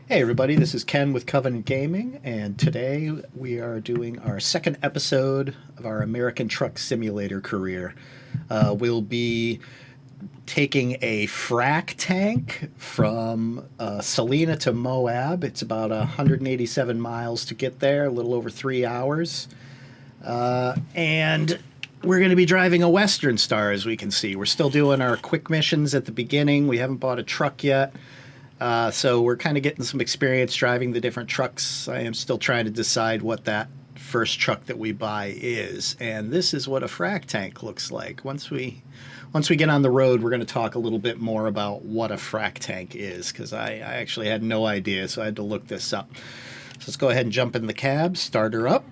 Hey everybody, this is Ken with Covenant Gaming, and today we are doing our second episode of our American Truck Simulator career. We'll be taking a frac tank from Salina to Moab. It's about 187 miles to get there, a little over 3 hours. And we're going to be driving a Western Star, as we can see. We're still doing our quick missions at the beginning. We haven't bought a truck yet. So we're kind of getting some experience driving the different trucks. I am still trying to decide what that first truck that we buy is. And this is what a frac tank looks like. Once we get on the road, we're going to talk a little bit more about what a frac tank is, because I actually had no idea, so I had to look this up. So let's go ahead and jump in the cab, start her up,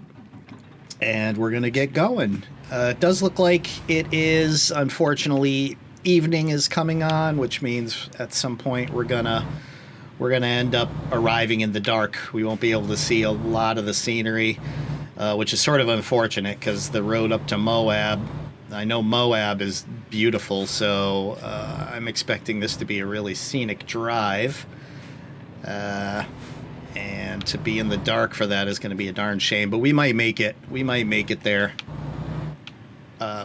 and we're going to get going. It does look like it is, unfortunately, evening is coming on, which means at some point we're gonna end up arriving in the dark. We won't be able to see a lot of the scenery, which is sort of unfortunate because the road up to Moab, I know Moab is beautiful, so I'm expecting this to be a really scenic drive, and to be in the dark for that is going to be a darn shame, but we might make it there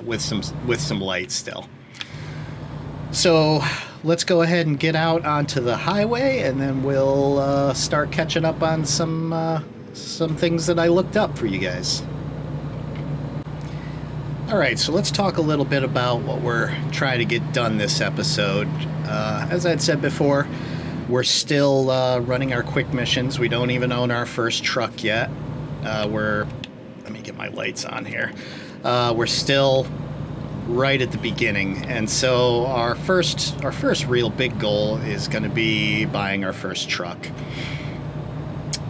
with some light still. So let's go ahead and get out onto the highway, and then we'll start catching up on some things that I looked up for you guys. All right, so let's talk a little bit about what we're trying to get done this episode. As I'd said before, we're still running our quick missions. We don't even own our first truck yet. Let me get my lights on here. We're still right at the beginning, and so our first real big goal is going to be buying our first truck.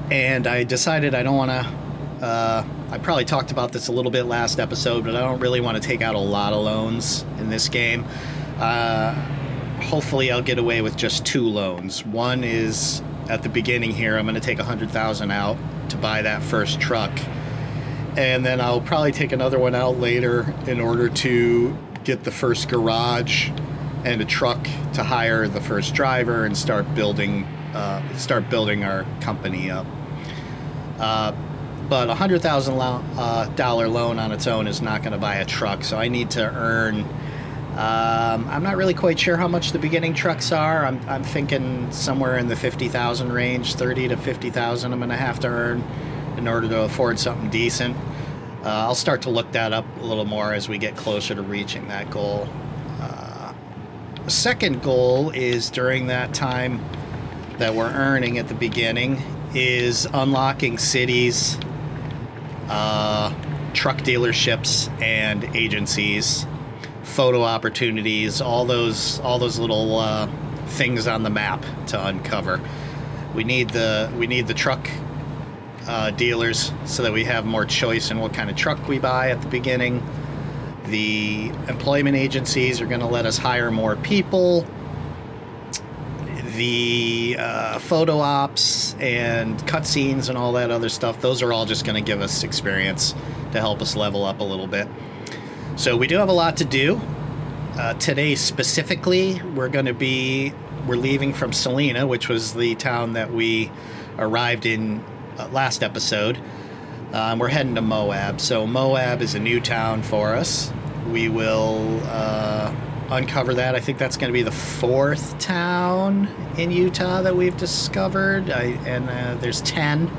And I decided I don't want to I probably talked about this a little bit last episode, but I don't really want to take out a lot of loans in this game. Hopefully I'll get away with just 2 loans. One is at the beginning here. I'm going to take $100,000 out to buy that first truck. And then I'll probably take another one out later in order to get the first garage and a truck to hire the first driver and start building our company up. But $100,000 loan on its own is not going to buy a truck, so I need to earn. I'm not really quite sure how much the beginning trucks are. I'm thinking somewhere in the $50,000 range, $30,000 to $50,000. I'm going to have to earn in order to afford something decent. I'll start to look that up a little more as we get closer to reaching that goal. The second goal is, during that time that we're earning at the beginning, is unlocking cities, truck dealerships and agencies, photo opportunities, all those little things on the map to uncover. We need the truck dealers so that we have more choice in what kind of truck we buy at the beginning. The employment agencies are going to let us hire more people. The photo ops and cutscenes and all that other stuff, those are all just going to give us experience to help us level up a little bit. So we do have a lot to do. Today specifically, we're leaving from Salina, which was the town that we arrived in last episode. We're heading to Moab. So Moab is a new town for us. We will uncover that. I think that's going to be the 4th town in Utah that we've discovered, and there's 10.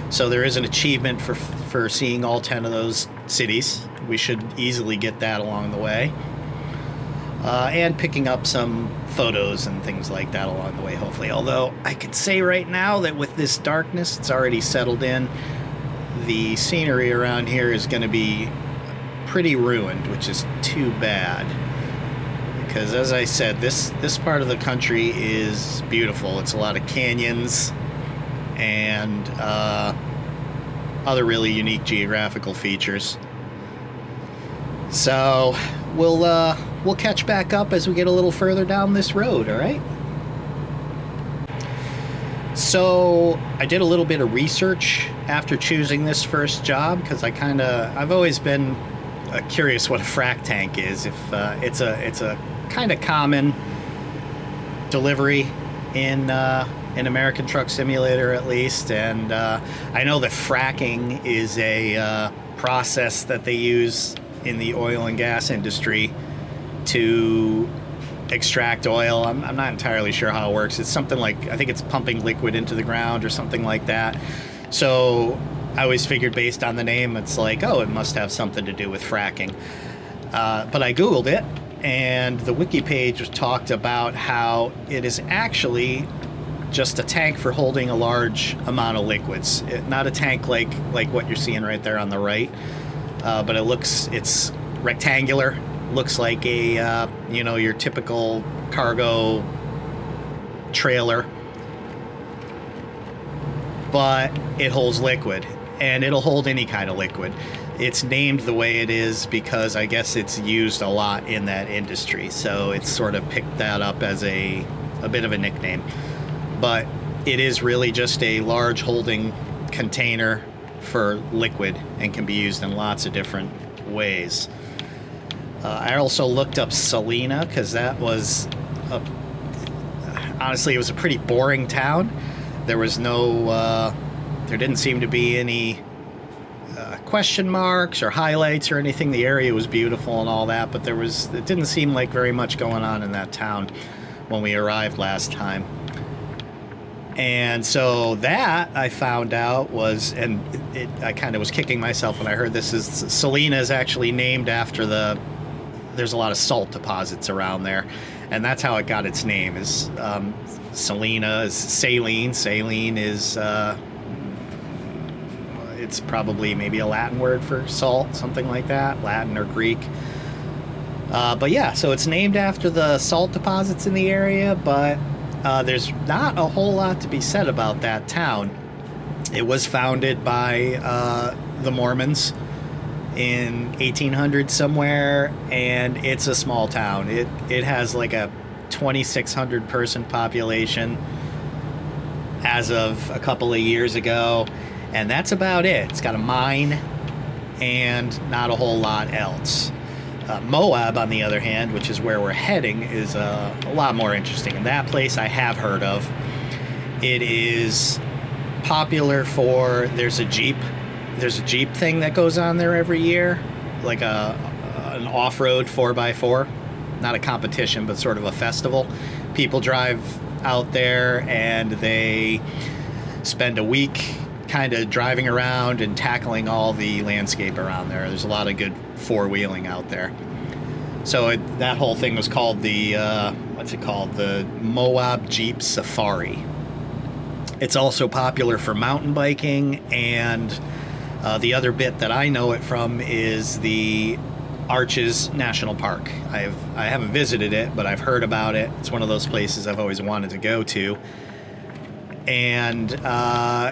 So there is an achievement for seeing all 10 of those cities. We should easily get that along the way. And picking up some photos and things like that along the way, hopefully. Although I could say right now that with this darkness, it's already settled in. The scenery around here is going to be pretty ruined, which is too bad. Because, as I said, this part of the country is beautiful. It's a lot of canyons and other really unique geographical features. So we'll catch back up as we get a little further down this road, all right? So I did a little bit of research after choosing this first job, because I've always been curious what a frac tank is. If it's a kind of common delivery in in American Truck Simulator at least, and I know that fracking is a process that they use in the oil and gas industry to extract oil. I'm not entirely sure how it works. It's something like, I think it's pumping liquid into the ground or something like that. So I always figured based on the name, it's like, oh, it must have something to do with fracking. But I Googled it, and the wiki page talked about how it is actually just a tank for holding a large amount of liquids. Not a tank like what you're seeing right there on the right, but it's rectangular. Looks like a your typical cargo trailer, but it holds liquid, and it'll hold any kind of liquid. It's named the way it is because I guess it's used a lot in that industry, so it's sort of picked that up as a bit of a nickname. But it is really just a large holding container for liquid and can be used in lots of different ways. I also looked up Salina because that was honestly, it was a pretty boring town. There was there didn't seem to be any question marks or highlights or anything. The area was beautiful and all that, but it didn't seem like very much going on in that town when we arrived last time. And so that I found out was, and I kind of was kicking myself when I heard this, is Salina is actually named after there's a lot of salt deposits around there, and that's how it got its name. Is Salina is saline. Saline is it's probably maybe a Latin word for salt, something like that, Latin or Greek. But yeah, so it's named after the salt deposits in the area, but there's not a whole lot to be said about that town. It was founded by the Mormons in 1800 somewhere, and it's a small town. It has like a 2,600 person population as of a couple of years ago, and that's about it. It's got a mine and not a whole lot else. Moab, on the other hand, which is where we're heading, is a lot more interesting. And that place I have heard of. It is popular for, there's a Jeep thing that goes on there every year, like an off-road 4x4. Not a competition, but sort of a festival. People drive out there and they spend a week kind of driving around and tackling all the landscape around there. There's a lot of good four-wheeling out there. So that whole thing was called the the Moab Jeep Safari. It's also popular for mountain biking, and the other bit that I know it from is the Arches National Park. I haven't visited it, but I've heard about it. It's one of those places I've always wanted to go to. And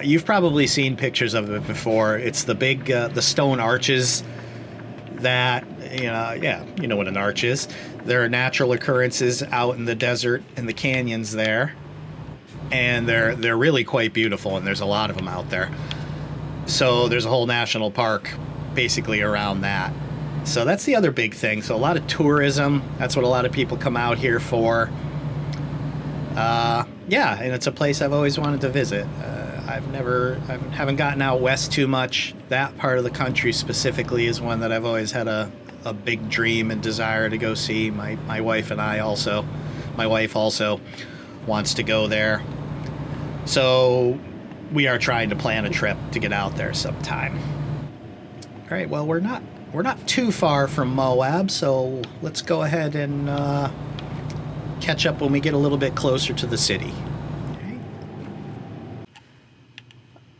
you've probably seen pictures of it before. It's the big, the stone arches that, you know what an arch is. There are natural occurrences out in the desert and the canyons there, and they're really quite beautiful, and there's a lot of them out there. So there's a whole national park basically around that. So that's the other big thing. So a lot of tourism. That's what a lot of people come out here for. Yeah, and it's a place I've always wanted to visit. I haven't gotten out west too much. That part of the country specifically is one that I've always had a big dream and desire to go see. My wife and I also. My wife also wants to go there. So we are trying to plan a trip to get out there sometime. All right, well, we're not too far from Moab, so let's go ahead and catch up when we get a little bit closer to the city.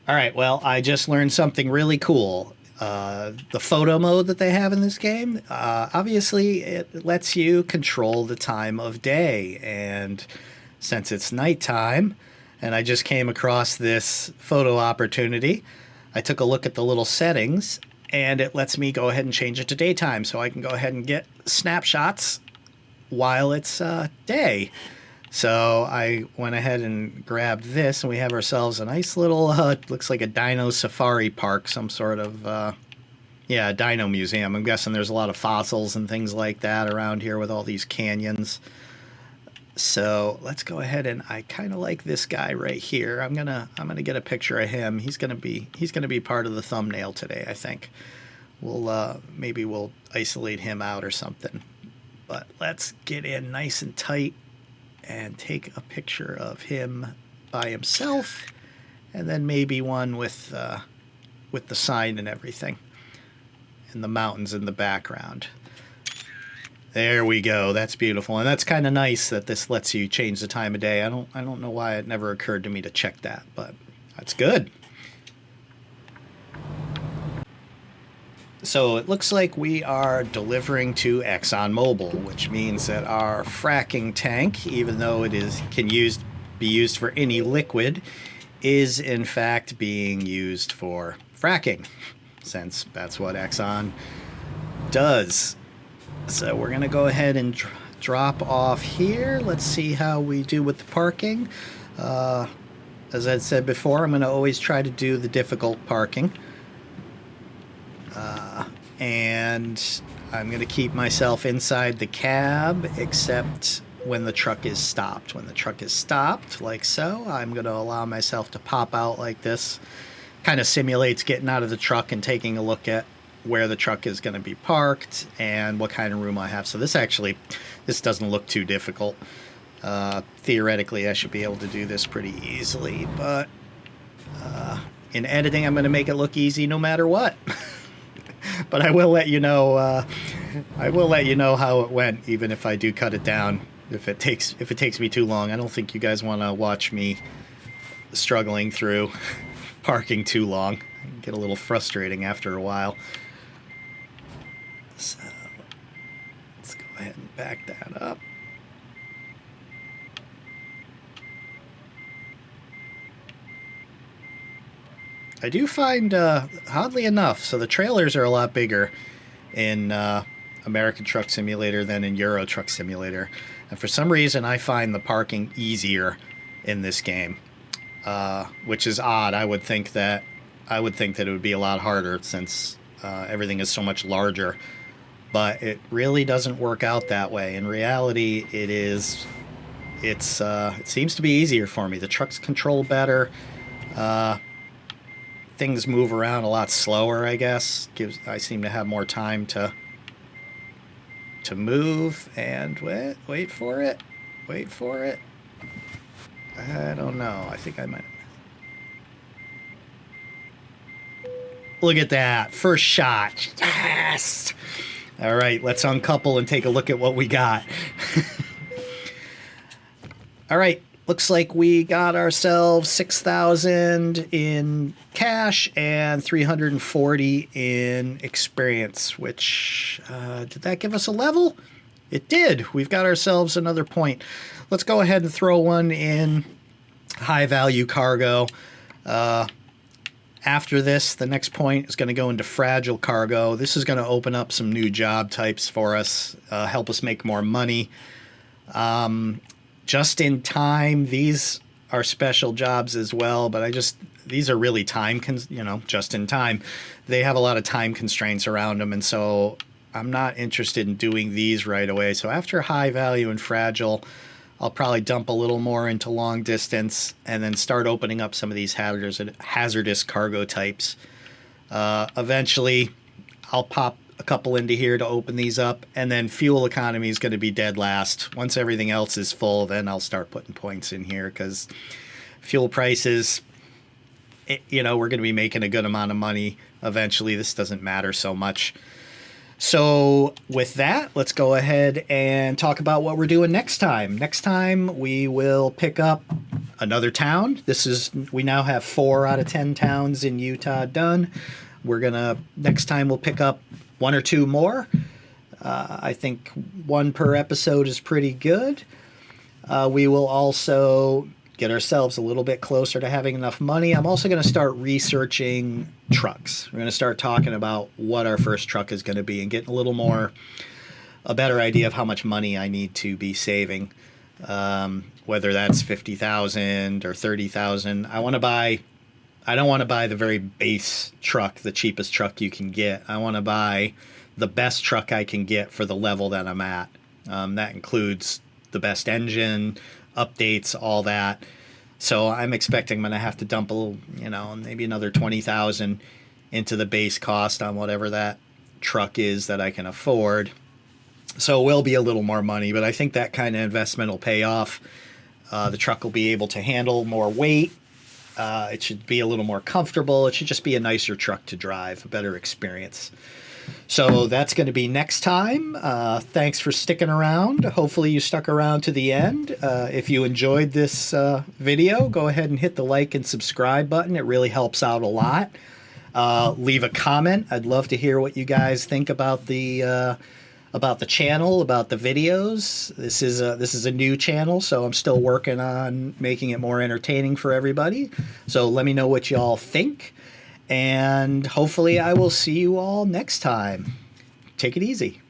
All right, well, I just learned something really cool. The photo mode that they have in this game, obviously it lets you control the time of day. And since it's nighttime, and I just came across this photo opportunity, I took a look at the little settings, and it lets me go ahead and change it to daytime, so I can go ahead and get snapshots while it's day. So I went ahead and grabbed this, and we have ourselves a nice little, looks like a Dino safari park, some sort of, a Dino museum. I'm guessing there's a lot of fossils and things like that around here with all these canyons. So let's go ahead, and I kind of like this guy right here. I'm gonna get a picture of him. He's gonna be part of the thumbnail today, I think. Maybe we'll isolate him out or something. But let's get in nice and tight and take a picture of him by himself, and then maybe one with the sign and everything, and the mountains in the background. There we go. That's beautiful, and that's kind of nice that this lets you change the time of day. I don't know why it never occurred to me to check that, but that's good. So it looks like we are delivering to ExxonMobil, which means that our fracking tank, even though it can be used for any liquid, is in fact being used for fracking, since that's what Exxon does. So we're going to go ahead and drop off here. Let's see how we do with the parking. As I said before, I'm going to always try to do the difficult parking. And I'm going to keep myself inside the cab, except when the truck is stopped. When the truck is stopped, like so, I'm going to allow myself to pop out like this. Kind of simulates getting out of the truck and taking a look at where the truck is going to be parked and what kind of room I have. So this doesn't look too difficult. Theoretically, I should be able to do this pretty easily, but in editing, I'm going to make it look easy no matter what. But I will let you know. I will let you know how it went, even if I do cut it down. If it takes me too long, I don't think you guys want to watch me struggling through parking too long. It get a little frustrating after a while. So let's go ahead and back that up. I do find, oddly enough, so the trailers are a lot bigger in American Truck Simulator than in Euro Truck Simulator. And for some reason, I find the parking easier in this game, which is odd. I would think that it would be a lot harder since everything is so much larger. But it really doesn't work out that way. In reality, it seems to be easier for me. The trucks control better. Things move around a lot slower, I guess. I seem to have more time to move and wait for it. I don't know. I think I might. Look at that. First shot. Yes. All right, let's uncouple and take a look at what we got. All right. Looks like we got ourselves 6,000 in cash and 340 in experience, which, did that give us a level? It did. We've got ourselves another point. Let's go ahead and throw one in high value cargo. After this, the next point is going to go into fragile cargo. This is going to open up some new job types for us, help us make more money. Just in time, these are special jobs as well, but these are really just in time. They have a lot of time constraints around them, and so I'm not interested in doing these right away. So after high value and fragile, I'll probably dump a little more into long distance and then start opening up some of these hazardous cargo types. Eventually, I'll pop a couple into here to open these up, and then fuel economy is going to be dead last. Once everything else is full, then I'll start putting points in here, because fuel prices, we're going to be making a good amount of money eventually. This doesn't matter so much. So with that, let's go ahead and talk about what we're doing next time. Next time we will pick up another town. We now have 4 out of 10 towns in Utah done. Next time we'll pick up 1 or 2 more. I think 1 per episode is pretty good. We will also get ourselves a little bit closer to having enough money. I'm also going to start researching trucks. We're going to start talking about what our first truck is going to be and getting a better idea of how much money I need to be saving. Whether that's $50,000 or $30,000. I don't want to buy the very base truck, the cheapest truck you can get. I want to buy the best truck I can get for the level that I'm at. That includes the best engine, updates, all that. So I'm expecting I'm going to have to dump a little, maybe another 20,000 into the base cost on whatever that truck is that I can afford. So it will be a little more money, but I think that kind of investment will pay off. The truck will be able to handle more weight. It should be a little more comfortable. It should just be a nicer truck to drive, a better experience. So that's going to be next time. Thanks for sticking around. Hopefully you stuck around to the end. If you enjoyed this video, go ahead and hit the like and subscribe button. It really helps out a lot. Leave a comment. I'd love to hear what you guys think about the channel, about the videos. This is a new channel, so I'm still working on making it more entertaining for everybody. So let me know what y'all think, and hopefully I will see you all next time. Take it easy.